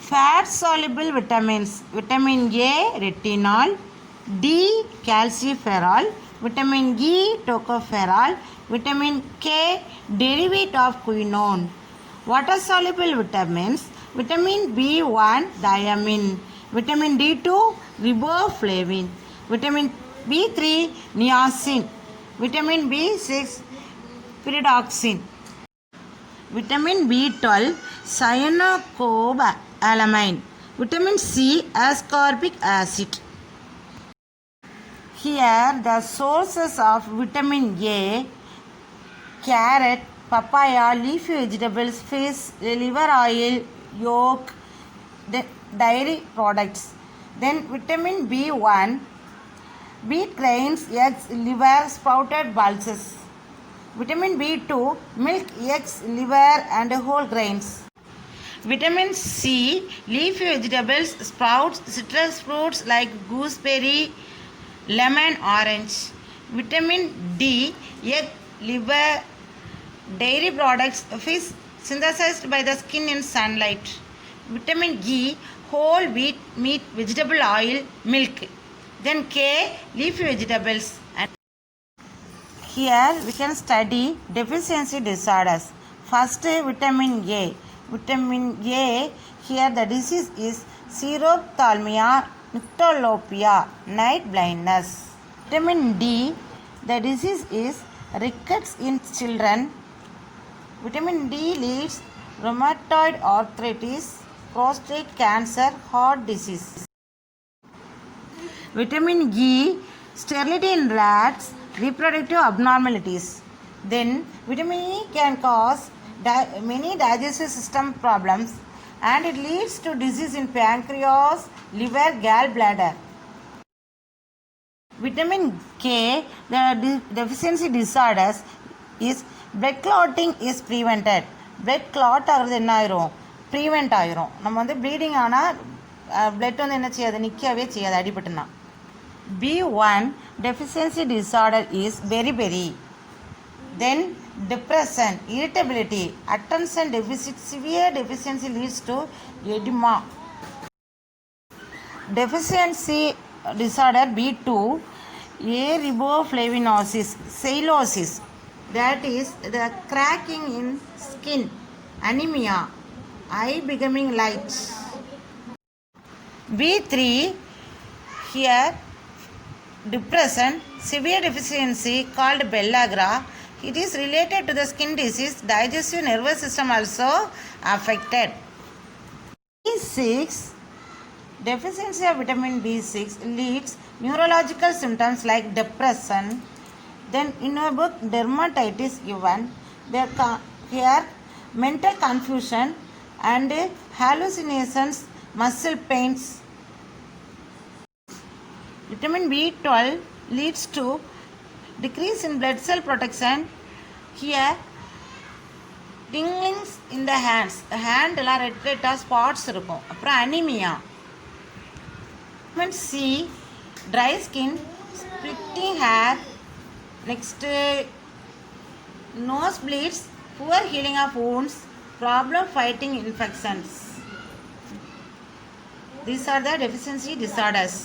Fat soluble vitamins: vitamin A retinol, D calciferol, vitamin E tocopherol, vitamin K derivative of quinone. Water soluble vitamins: vitamin B1 thiamine, vitamin D2 riboflavin, vitamin B3 niacin, vitamin B6 pyridoxine, vitamin B12 cyanocobalamin, vitamin C ascorbic acid. Here the sources of vitamin A: carrot, papaya, leafy vegetables, fish, liver oil, yolk, dairy products. Then vitamin B1, beet grains, eggs, liver, sprouted pulses. Vitamin B2, milk, eggs, liver and whole grains. Vitamin C, leafy vegetables, sprouts, citrus fruits like gooseberry, lemon, orange. Vitamin D, egg, liver, dairy products, fish synthesized by the skin in sunlight. Vitamin E, whole wheat, meat, vegetable oil, milk. Then K, leafy vegetables. And here we can study deficiency disorders. First, vitamin A. Vitamin A, here the disease is xerophthalmia, nyctalopia, night blindness. Vitamin D, the disease is rickets in children. Vitamin D leads rheumatoid arthritis, prostate cancer, heart disease. Vitamin E, sterility in rats, reproductive abnormalities. Then vitamin E can cause many digestive system problems and it leads to disease in pancreas, liver, gallbladder. Vitamin K, the deficiency disorders is blood clotting is prevented. Blood clot ஆகிறது என்ன ஆயிரும், ப்ரீவெண்ட் ஆயிரும். நம்ம வந்து bleeding ஆனால் blood வந்து என்ன செய்யாது, நிற்கவே செய்யாது அடிபட்டுனா. B1 deficiency disorder is beriberi. Then depression, irritability, attention deficit, severe deficiency leads to edema. Deficiency disorder B2, ariboflavinosis, sialosis, that is the cracking in skin, anemia, eye becoming light. B3, here depression, severe deficiency called pellagra. It is related to the skin disease. Digestive nervous system also affected. B6, deficiency of vitamin B6 leads neurological symptoms like depression. Then in a book dermatitis given, here mental confusion and hallucinations, muscle pains. Vitamin B12 leads to decrease in blood cell protection. Here tinglings in the hands, hand எல்லாம் red ரெட்டாக spots இருக்கும். அப்புறம் anaemia. Vitamin C, dry skin, splitting hair. Next, nose bleeds, poor healing of wounds, problem fighting infections. These are the deficiency disorders.